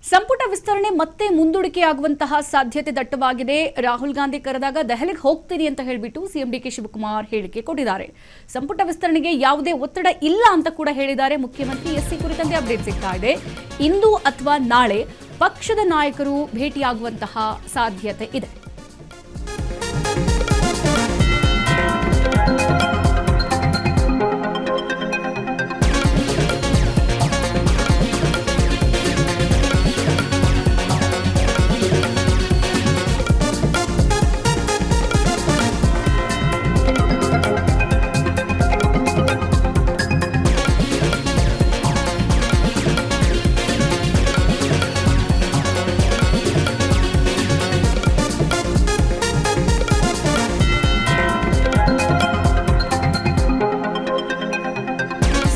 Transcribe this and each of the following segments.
ಸಂಪುಟ ವಿಸ್ತರಣೆ ಮತ್ತೆ ಮುಂದೂಡಿಕೆಯಾಗುವಂತಹ ಸಾಧ್ಯತೆ ದಟ್ಟವಾಗಿದೆ. ರಾಹುಲ್ ಗಾಂಧಿ ಕರೆದಾಗ ದೆಹಲಿಗೆ ಹೋಗ್ತೀನಿ ಅಂತ ಹೇಳಿಬಿಟ್ಟು ಸಿಎಂ ಡಿಕೆ ಶಿವಕುಮಾರ್ ಹೇಳಿಕೆ ಕೊಟ್ಟಿದ್ದಾರೆ. ಸಂಪುಟ ವಿಸ್ತರಣೆಗೆ ಯಾವುದೇ ಒತ್ತಡ ಇಲ್ಲ ಅಂತ ಕೂಡ ಹೇಳಿದ್ದಾರೆ ಮುಖ್ಯಮಂತ್ರಿ. ಎಸ್ಸಿ ಕುರಿತಂತೆ ಅಪ್ಡೇಟ್ ಸಿಗ್ತಾ ಇದೆ. ಇಂದು ಅಥವಾ ನಾಳೆ ಪಕ್ಷದ ನಾಯಕರು ಭೇಟಿಯಾಗುವಂತಹ ಸಾಧ್ಯತೆ ಇದೆ.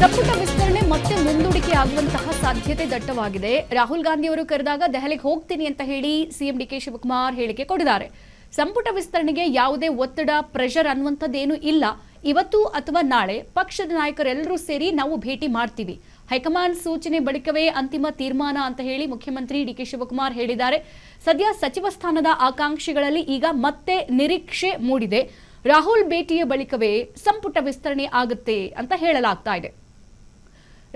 ಸಂಪುಟ ವಿಸ್ತರಣೆ ಮತ್ತೆ ಮುಂದೂಡಿಕೆ ಆಗುವಂತಹ ಸಾಧ್ಯತೆ ದಟ್ಟವಾಗಿದೆ. ರಾಹುಲ್ ಗಾಂಧಿ ಅವರು ಕರೆದಾಗ ದೆಹಲಿಗೆ ಹೋಗ್ತೀನಿ ಅಂತ ಹೇಳಿ ಸಿಎಂ ಡಿಕೆ ಶಿವಕುಮಾರ್ ಹೇಳಿಕೆ ಕೊಟ್ಟಿದ್ದಾರೆ. ಸಂಪುಟ ವಿಸ್ತರಣೆಗೆ ಯಾವುದೇ ಒತ್ತಡ, ಪ್ರೆಷರ್ ಅನ್ನುವಂಥದ್ದೇನು ಇಲ್ಲ. ಇವತ್ತು ಅಥವಾ ನಾಳೆ ಪಕ್ಷದ ನಾಯಕರೆಲ್ಲರೂ ಸೇರಿ ನಾವು ಭೇಟಿ ಮಾಡ್ತೀವಿ. ಹೈಕಮಾಂಡ್ ಸೂಚನೆ ಬಳಿಕವೇ ಅಂತಿಮ ತೀರ್ಮಾನ ಅಂತ ಹೇಳಿ ಮುಖ್ಯಮಂತ್ರಿ ಡಿಕೆ ಶಿವಕುಮಾರ್ ಹೇಳಿದ್ದಾರೆ. ಸದ್ಯ ಸಚಿವ ಸ್ಥಾನದ ಆಕಾಂಕ್ಷಿಗಳಲ್ಲಿ ಈಗ ಮತ್ತೆ ನಿರೀಕ್ಷೆ ಮೂಡಿದೆ. ರಾಹುಲ್ ಭೇಟಿಯ ಬಳಿಕವೇ ಸಂಪುಟ ವಿಸ್ತರಣೆ ಆಗುತ್ತೆ ಅಂತ ಹೇಳಲಾಗ್ತಾ ಇದೆ.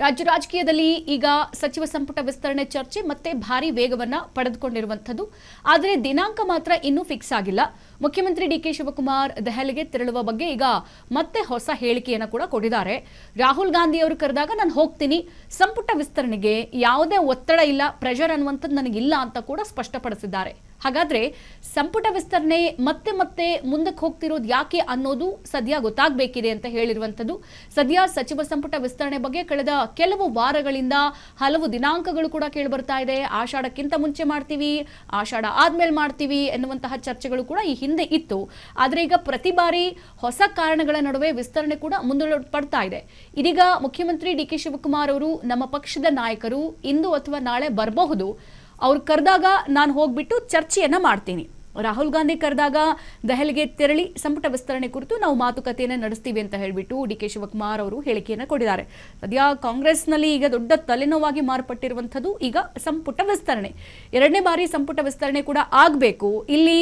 ರಾಜ್ಯ ರಾಜಕೀಯದಲ್ಲಿ ಈಗ ಸಚಿವ ಸಂಪುಟ ವಿಸ್ತರಣೆ ಚರ್ಚೆ ಮತ್ತೆ ಭಾರಿ ವೇಗವನ್ನ ಪಡೆದುಕೊಂಡಿರುವಂಥದ್ದು. ಆದರೆ ದಿನಾಂಕ ಮಾತ್ರ ಇನ್ನೂ ಫಿಕ್ಸ್ ಆಗಿಲ್ಲ. ಮುಖ್ಯಮಂತ್ರಿ ಡಿಕೆ ಶಿವಕುಮಾರ್ ದೆಹಲಿಗೆ ತೆರಳುವ ಬಗ್ಗೆ ಈಗ ಮತ್ತೆ ಹೊಸ ಹೇಳಿಕೆಯನ್ನು ಕೂಡ ಕೊಟ್ಟಿದ್ದಾರೆ. ರಾಹುಲ್ ಗಾಂಧಿ ಅವರು ಕರೆದಾಗ ನಾನು ಹೋಗ್ತೀನಿ, ಸಂಪುಟ ವಿಸ್ತರಣೆಗೆ ಯಾವುದೇ ಒತ್ತಡ ಇಲ್ಲ, ಪ್ರೆಷರ್ ಅನ್ನುವಂಥದ್ದು ನನಗಿಲ್ಲ ಅಂತ ಕೂಡ ಸ್ಪಷ್ಟಪಡಿಸಿದ್ದಾರೆ. ಹಾಗಾದ್ರೆ ಸಂಪುಟ ವಿಸ್ತರಣೆ ಮತ್ತೆ ಮತ್ತೆ ಮುಂದಕ್ಕೆ ಹೋಗ್ತಿರೋದು ಯಾಕೆ ಅನ್ನೋದು ಸದ್ಯ ಗೊತ್ತಾಗಬೇಕಿದೆ ಅಂತ ಹೇಳಿರುವಂಥದ್ದು. ಸದ್ಯ ಸಚಿವ ಸಂಪುಟ ವಿಸ್ತರಣೆ ಬಗ್ಗೆ ಕಳೆದ ಕೆಲವು ವಾರಗಳಿಂದ ಹಲವು ದಿನಾಂಕಗಳು ಕೂಡ ಕೇಳಿ ಬರ್ತಾ ಇದೆ. ಆಷಾಢಕ್ಕಿಂತ ಮುಂಚೆ ಮಾಡ್ತೀವಿ, ಆಷಾಢ ಆದ್ಮೇಲೆ ಮಾಡ್ತೀವಿ ಎನ್ನುವಂತಹ ಚರ್ಚೆಗಳು ಕೂಡ ಈ ಹಿಂದೆ ಇತ್ತು. ಆದ್ರೆ ಈಗ ಪ್ರತಿ ಬಾರಿ ಹೊಸ ಕಾರಣಗಳ ನಡುವೆ ವಿಸ್ತರಣೆ ಕೂಡ ಮುಂದೂಡಲ್ಪಡ್ತಾ ಇದೆ. ಇದೀಗ ಮುಖ್ಯಮಂತ್ರಿ ಡಿಕೆ ಶಿವಕುಮಾರ್ ಅವರು ನಮ್ಮ ಪಕ್ಷದ ನಾಯಕರು ಇಂದು ಅಥವಾ ನಾಳೆ ಬರಬಹುದು, ಅವ್ರು ಕರೆದಾಗ ನಾನು ಹೋಗ್ಬಿಟ್ಟು ಚರ್ಚೆಯನ್ನ ಮಾಡ್ತೀನಿ. ರಾಹುಲ್ ಗಾಂಧಿ ಕರೆದಾಗ ದೆಹಲಿಗೆ ತೆರಳಿ ಸಂಪುಟ ವಿಸ್ತರಣೆ ಕುರಿತು ನಾವು ಮಾತುಕತೆಯನ್ನು ನಡೆಸ್ತೀವಿ ಅಂತ ಹೇಳಿಬಿಟ್ಟು ಡಿಕೆ ಶಿವಕುಮಾರ್ ಅವರು ಹೇಳಿಕೆಯನ್ನು ಕೊಟ್ಟಿದ್ದಾರೆ. ಸದ್ಯ ಕಾಂಗ್ರೆಸ್ನಲ್ಲಿ ಈಗ ದೊಡ್ಡ ತಲೆನೋವಾಗಿ ಮಾರ್ಪಟ್ಟಿರುವಂಥದ್ದು ಈಗ ಸಂಪುಟ ವಿಸ್ತರಣೆ. ಎರಡನೇ ಬಾರಿ ಸಂಪುಟ ವಿಸ್ತರಣೆ ಕೂಡ ಆಗಬೇಕು. ಇಲ್ಲಿ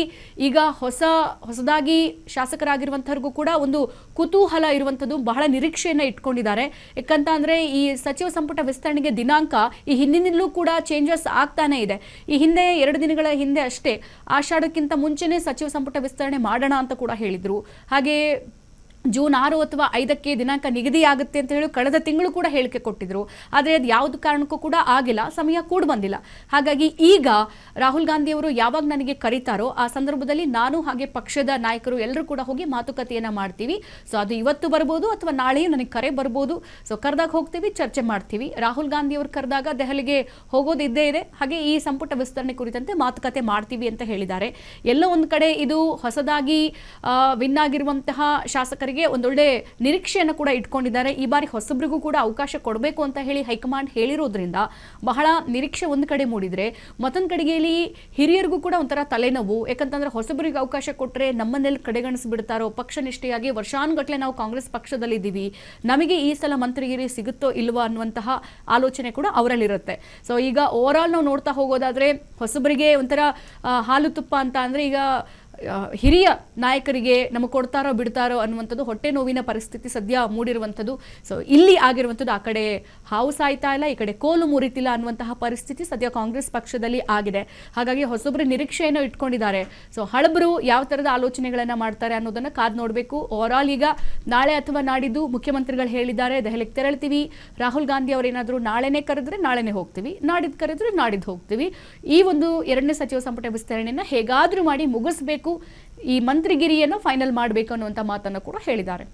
ಈಗ ಹೊಸದಾಗಿ ಶಾಸಕರಾಗಿರುವಂಥವ್ರಿಗೂ ಕೂಡ ಒಂದು ಕುತೂಹಲ ಇರುವಂಥದ್ದು, ಬಹಳ ನಿರೀಕ್ಷೆಯನ್ನು ಇಟ್ಕೊಂಡಿದ್ದಾರೆ. ಯಾಕಂತ ಅಂದ್ರೆ ಈ ಸಚಿವ ಸಂಪುಟ ವಿಸ್ತರಣೆಗೆ ದಿನಾಂಕ ಈ ಹಿಂದಿನಿಂದಲೂ ಕೂಡ ಚೇಂಜಸ್ ಆಗ್ತಾನೆ ಇದೆ. ಈ ಹಿಂದೆ 2 ದಿನಗಳ ಹಿಂದೆ ಅಷ್ಟೇ ಆಷಾಢಕ್ಕಿಂತ ಮುಂಚೆನೇ ಸಚಿವ ಸಂಪುಟ ವಿಸ್ತರಣೆ ಮಾಡೋಣ ಅಂತ ಕೂಡ ಹೇಳಿದ್ರು. ಹಾಗೆ ಜೂನ್ 6 ಅಥವಾ 5ಕ್ಕೆ ದಿನಾಂಕ ನಿಗದಿಯಾಗುತ್ತೆ ಅಂತ ಹೇಳಿ ಕಳೆದ ತಿಂಗಳು ಕೂಡ ಹೇಳಿಕೆ ಕೊಟ್ಟಿದ್ರು. ಆದರೆ ಅದು ಯಾವುದು ಕಾರಣಕ್ಕೂ ಕೂಡ ಆಗಿಲ್ಲ, ಸಮಯ ಕೂಡ ಬಂದಿಲ್ಲ. ಹಾಗಾಗಿ ಈಗ ರಾಹುಲ್ ಗಾಂಧಿ ಅವರು ಯಾವಾಗ ನನಗೆ ಕರೀತಾರೋ ಆ ಸಂದರ್ಭದಲ್ಲಿ ನಾನು ಹಾಗೆ ಪಕ್ಷದ ನಾಯಕರು ಎಲ್ಲರೂ ಕೂಡ ಹೋಗಿ ಮಾತುಕತೆಯನ್ನ ಮಾಡ್ತೀವಿ. ಸೊ ಅದು ಇವತ್ತು ಬರ್ಬೋದು ಅಥವಾ ನಾಳೆಯೂ ನನಗೆ ಕರೆ ಬರ್ಬೋದು. ಸೊ ಕರೆದಾಗ ಹೋಗ್ತೀವಿ, ಚರ್ಚೆ ಮಾಡ್ತೀವಿ. ರಾಹುಲ್ ಗಾಂಧಿ ಅವರು ಕರೆದಾಗ ದೆಹಲಿಗೆ ಹೋಗೋದು ಇದ್ದೇ ಇದೆ. ಹಾಗೆ ಈ ಸಂಪುಟ ವಿಸ್ತರಣೆ ಕುರಿತಂತೆ ಮಾತುಕತೆ ಮಾಡ್ತೀವಿ ಅಂತ ಹೇಳಿದ್ದಾರೆ. ಎಲ್ಲೋ ಒಂದು ಕಡೆ ಇದು ಹೊಸದಾಗಿ ವಿನ್ ಆಗಿರುವಂತಹ ಶಾಸಕರಿಗೆ ಒಂದೊಳ್ಳೆ ನಿರೀಕ್ಷೆಯನ್ನು ಕೂಡ ಇಟ್ಕೊಂಡಿದ್ದಾರೆ. ಈ ಬಾರಿ ಹೊಸಬ್ರಿಗೂ ಕೂಡ ಅವಕಾಶ ಕೊಡಬೇಕು ಅಂತ ಹೇಳಿ ಹೈಕಮಾಂಡ್ ಹೇಳಿರೋದ್ರಿಂದ ಬಹಳ ನಿರೀಕ್ಷೆ ಒಂದು ಕಡೆ ಮೂಡಿದ್ರೆ, ಮತ್ತೊಂದು ಕಡೆಗೆ ಇಲ್ಲಿ ಹಿರಿಯರಿಗೂ ಕೂಡ ಒಂಥರ ತಲೆನೋವು. ಯಾಕಂತಂದ್ರೆ ಹೊಸಬರಿಗೆ ಅವಕಾಶ ಕೊಟ್ಟರೆ ನಮ್ಮನ್ನೆಲ್ಲ ಕಡೆಗಣಿಸ್ಬಿಡ್ತಾರೋ, ಪಕ್ಷ ನಿಷ್ಠೆಯಾಗಿ ವರ್ಷಾನುಗಟ್ಟಲೆ ನಾವು ಕಾಂಗ್ರೆಸ್ ಪಕ್ಷದಲ್ಲಿದ್ದೀವಿ, ನಮಗೆ ಈ ಸಲ ಮಂತ್ರಿಗಿರಿ ಸಿಗುತ್ತೋ ಇಲ್ವೋ ಅನ್ನುವಂತಹ ಆಲೋಚನೆ ಕೂಡ ಅವರಲ್ಲಿರುತ್ತೆ. ಸೊ ಈಗ ಓವರ್ ಆಲ್ ನಾವು ನೋಡ್ತಾ ಹೋಗೋದಾದ್ರೆ ಹೊಸಬರಿಗೆ ಒಂಥರ ಹಾಲು ತುಪ್ಪ ಅಂತ ಅಂದ್ರೆ ಈಗ ಹಿರಿಯ ನಾಯಕರಿಗೆ ನಮಗೆ ಕೊಡ್ತಾರೋ ಬಿಡ್ತಾರೋ ಅನ್ನುವಂಥದ್ದು ಹೊಟ್ಟೆ ನೋವಿನ ಪರಿಸ್ಥಿತಿ ಸದ್ಯ ಮೂಡಿರುವಂಥದ್ದು. ಸೊ ಇಲ್ಲಿ ಆಗಿರುವಂಥದ್ದು ಆ ಕಡೆ ಹಾವು ಸಾಯ್ತಾ ಇಲ್ಲ, ಈ ಕಡೆ ಕೋಲು ಮುರಿತಿಲ್ಲ ಅನ್ನುವಂತಹ ಪರಿಸ್ಥಿತಿ ಸದ್ಯ ಕಾಂಗ್ರೆಸ್ ಪಕ್ಷದಲ್ಲಿ ಆಗಿದೆ. ಹಾಗಾಗಿ ಹೊಸೊಬ್ಬರು ನಿರೀಕ್ಷೆಯನ್ನು ಇಟ್ಕೊಂಡಿದ್ದಾರೆ. ಸೊ ಹಳಬರು ಯಾವ ಥರದ ಆಲೋಚನೆಗಳನ್ನು ಮಾಡ್ತಾರೆ ಅನ್ನೋದನ್ನು ಕಾದು ನೋಡಬೇಕು. ಓವರ್ ಆಲ್ ಈಗ ನಾಳೆ ಅಥವಾ ನಾಡಿದ್ದು ಮುಖ್ಯಮಂತ್ರಿಗಳು ಹೇಳಿದ್ದಾರೆ ದೆಹಲಿಗೆ ತೆರಳ್ತೀವಿ. ರಾಹುಲ್ ಗಾಂಧಿ ಅವರೇನಾದರೂ ನಾಳೆನೇ ಕರೆದ್ರೆ ನಾಳೆನೇ ಹೋಗ್ತೀವಿ, ನಾಡಿದ್ದು ಕರೆದ್ರೆ ನಾಡಿದ್ದು ಹೋಗ್ತೀವಿ. ಈ ಒಂದು 2ನೇ ಸಚಿವ ಸಂಪುಟ ವಿಸ್ತರಣೆಯನ್ನು ಹೇಗಾದರೂ ಮಾಡಿ ಮುಗಿಸ್ಬೇಕು, ಈ ಮಂತ್ರಿಗಿರಿಯನ್ನು ಫೈನಲ್ ಮಾಡಬೇಕು ಅನ್ನುವಂಥ ಮಾತನ್ನು ಕೂಡ ಹೇಳಿದ್ದಾರೆ.